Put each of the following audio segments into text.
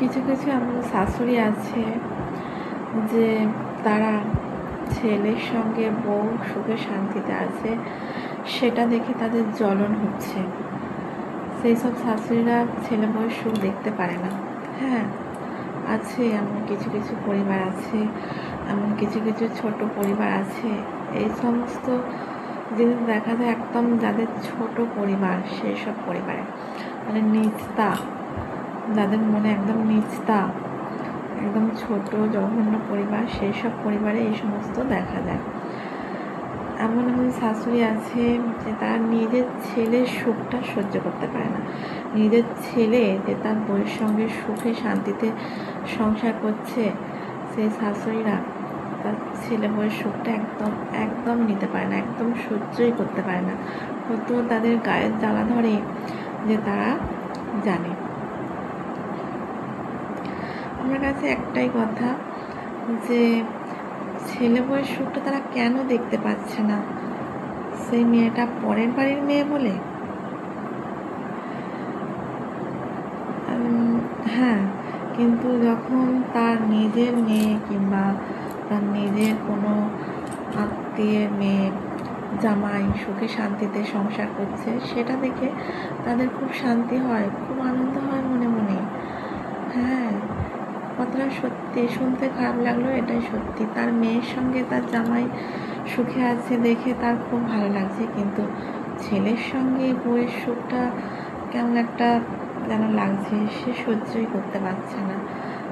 কিছু কিছু এমন শাশুড়ি আছে যে তারা ছেলের সঙ্গে বউ সুখে শান্তিতে আছে, সেটা দেখে তাদের জ্বলন হচ্ছে। সেই সব শাশুড়িরা ছেলে বউয়ের সুখ দেখতে পারে না। হ্যাঁ, আছে এমন কিছু কিছু পরিবার আছে, এমন কিছু কিছু ছোট পরিবার আছে। এই সমস্ত জিনিস দেখা যায় একদম যাদের ছোট পরিবার, সেই সব পরিবারে মানে নিচতা, যাদের মনে একদম নিচতা, একদম ছোট জঘন্য পরিবার, সেই সব পরিবারে এই সমস্ত দেখা যায়। এমন এমন শাশুড়ি আছে যে তারা নিজের ছেলের সুখটা সহ্য করতে পারে না। নিজের ছেলে যে তার বউয়ের সঙ্গে সুখে শান্তিতে সংসার করছে, সেই শাশুড়িরা তার ছেলে বউয়ের সুখটা একদম একদম নিতে পারে না, একদম সহ্যই করতে পারে না। কত তাদের গায়ের জ্বালা ধরে যে তারা জানে। আমার কাছে একটাই কথা, যে ছেলে বউয়ের সুখটা তারা কেন দেখতে পাচ্ছে না? সেই মেয়েটা পরের বাড়ির মেয়ে বলে? হ্যাঁ, কিন্তু যখন তার নিজের মেয়ে কিংবা তার নিজের কোনো আত্মীয়ের মেয়ে জামাই সুখে শান্তিতে সংসার করছে, সেটা দেখে তাদের খুব শান্তি হয়, খুব আনন্দ হয় মনে মনে। হ্যাঁ, কথাটা সত্যি, শুনতে খারাপ লাগলো, এটাই সত্যি। তার মেয়ের সঙ্গে তার জামাই সুখে আছে দেখে তার খুব ভালো লাগছে, কিন্তু ছেলের সঙ্গে বউয়ের সুখটা কেমন একটা যেন লাগছে, সে সহ্যই করতে পারছে না।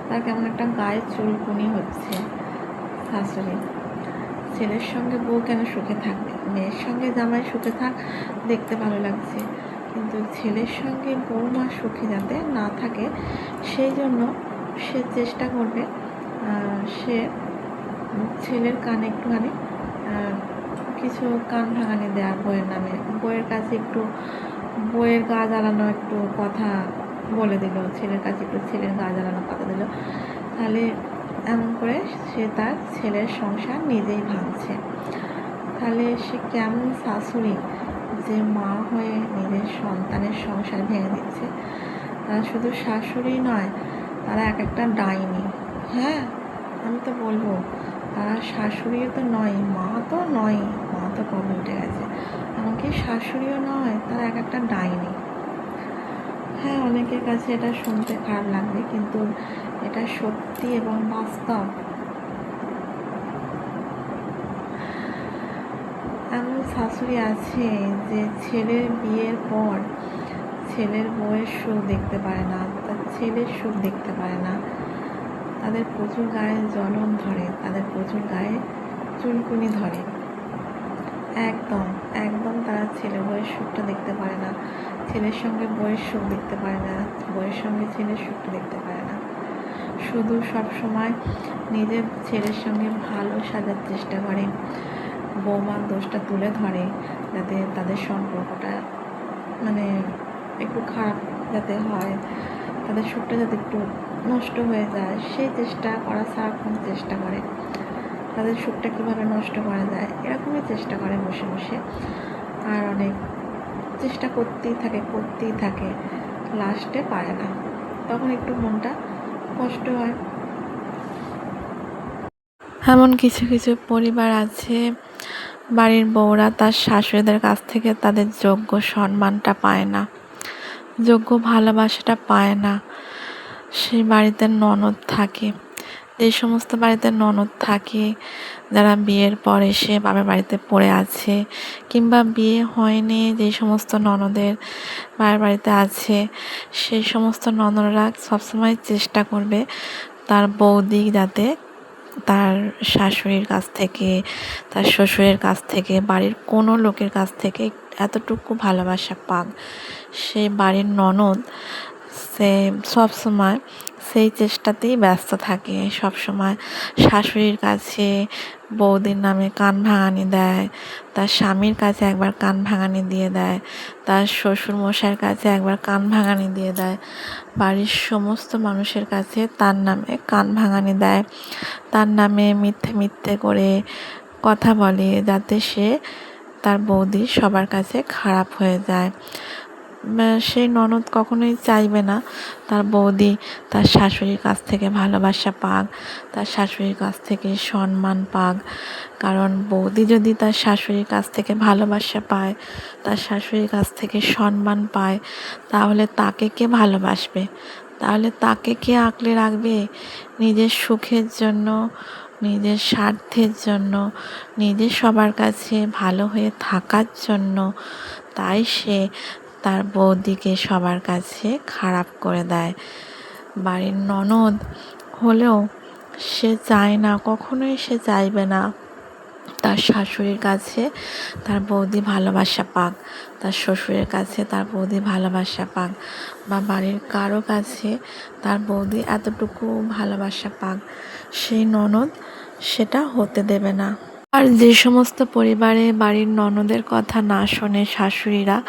তার কেমন একটা গায়ে চুলকুনি হচ্ছে। শাশুড়ি ছেলের সঙ্গে বউ কেন সুখে থাকবে? মেয়ের সঙ্গে জামাই সুখে থাক, দেখতে ভালো লাগছে, কিন্তু ছেলের সঙ্গে বউমা সুখে যাতে না থাকে, সেই জন্য সে চেষ্টা করবে সে ছেলের কানে একটুখানি কিছু কান ভাঙানি দেওয়া বইয়ের নামে, বইয়ের কাছে একটু বইয়ের গা জ্বালানো একটু কথা বলে দিল, ছেলের কাছে একটু ছেলের গা জ্বালানো কথা দিল, তাহলে এমন করে সে তার ছেলের সংসার নিজেই ভাঙছে। তাহলে সে কেমন শাশুড়ি যে মা হয়ে নিজের সন্তানের সংসার ভেঙে দিচ্ছে? তারা শুধু শাশুড়ি নয়, তারা এক একটা ডাইনি। হ্যাঁ, আমি তো বলবো তারা শাশুড়িও তো নয়, মা তো নয়, মা তো কবে উঠে গেছে, এমনকি শাশুড়িও নয়, তারা এক একটা ডাইনি। হ্যাঁ, অনেকের কাছে এটা শুনতে খারাপ লাগবে, কিন্তু এটা সত্যি এবং বাস্তব। এমন শাশুড়ি আছে যে ছেলের বিয়ের পর ছেলের বউয়ের সুখ দেখতে পারে না, তার ছেলের সুখ দেখতে পারে না। তাদের প্রচুর গায়ে জ্বলন ধরে, তাদের প্রচুর গায়ে চুলকুনি ধরে। একদম একদম তারা ছেলে বউয়ের সুখটা দেখতে পারে না, ছেলের সঙ্গে বউয়ের সুখ দেখতে পারে না, বউয়ের সঙ্গে ছেলের সুখটা দেখতে পারে না। শুধু সব সময় নিজের ছেলের সঙ্গে ভালো সাজার চেষ্টা করে, বৌমার দোষটা তুলে ধরে, যাতে তাদের সম্পর্কটা মানে একটু খারাপ যাতে হয়, তাদের সুখটা যাতে একটু নষ্ট হয়ে যায়, সেই চেষ্টা করা, সারাক্ষণ চেষ্টা করে তাদের সুখটা কীভাবে নষ্ট করা যায়, এরকমই চেষ্টা করে বসে বসে। আর অনেক চেষ্টা করতেই থাকে, লাস্টে পারে না, তখন একটু মনটা কষ্ট হয়। এমন কিছু কিছু পরিবার আছে, বাড়ির বউরা তার শাশুড়িদের কাছ থেকে তাদের যোগ্য সম্মানটা পায় না, যোগ্য ভালোবাসাটা পায় না। সেই বাড়িতে ননদ থাকে, যে সমস্ত বাড়িতে ননদ থাকে, যারা বিয়ের পর এসে বাবার বাড়িতে পড়ে আছে, কিংবা বিয়ে হয়নি যে সমস্ত ননদের বাবার বাড়িতে আছে, সেই সমস্ত ননদরা সবসময় চেষ্টা করবে তার বৌদি যাতে তার শাশুড়ির কাছ থেকে, তার শ্বশুরের কাছ থেকে, বাড়ির কোনো লোকের কাছ থেকে এতটুকু ভালোবাসা পাক। সেই বাড়ির ননদ সে সবসময় সেই চেষ্টাতেই ব্যস্ত থাকে, সবসময় শাশুড়ির কাছে বৌদির নামে কান ভাঙানি দেয়, তার স্বামীর কাছে একবার কান ভাঙানি দিয়ে দেয়, তার শ্বশুর মশাইয়ের কাছে একবার কান ভাঙানি দিয়ে দেয়, বাড়ির সমস্ত মানুষের কাছে তার নামে কান ভাঙানি দেয়, তার নামে মিথ্যে মিথ্যে করে কথা বলে, যাতে সে তার বৌদি সবার কাছে খারাপ হয়ে যায়। সেই ননদ কখনোই চাইবে না তার বৌদি তার শাশুড়ির কাছ থেকে ভালোবাসা পাক, তার শাশুড়ির কাছ থেকে সম্মান পাক। কারণ বৌদি যদি তার শাশুড়ির কাছ থেকে ভালোবাসা পায়, তার শাশুড়ির কাছ থেকে সম্মান পায়, তাহলে তাকে কে ভালোবাসবে? তাহলে তাকে কে আঁকলে রাখবে? নিজের সুখের জন্য, নিজের স্বার্থের জন্য, নিজের সবার কাছে ভালো হয়ে থাকার জন্য তাই সে তার বৌদিকে সবার কাছে খারাপ করে দেয়। বাড়ির ননদ হলেও সে চায় না, কখনোই সে চাইবে না তার শাশুড়ির কাছে তার বৌদি ভালোবাসা পাক, তার শ্বশুরের কাছে তার বৌদি ভালোবাসা পাক, বা বাড়ির কারো কাছে তার বৌদি এতটুকু ভালোবাসা পাক। সেই ননদ সেটা হতে দেবে না। আর যে সমস্ত পরিবারে বাড়ির ননদের কথা না শোনে শাশুড়িরা,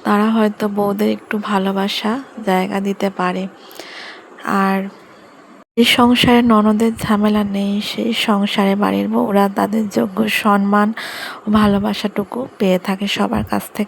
তারা হয়তো বউদের একটু ভালোবাসা জায়গা দিতে পারে। আর যে সংসারে ননদের ঝামেলা নেই, সেই সংসারে বাড়ির বউরা তাদের যোগ্য সম্মান ও ভালোবাসাটুকু পেয়ে থাকে সবার কাছ থেকে।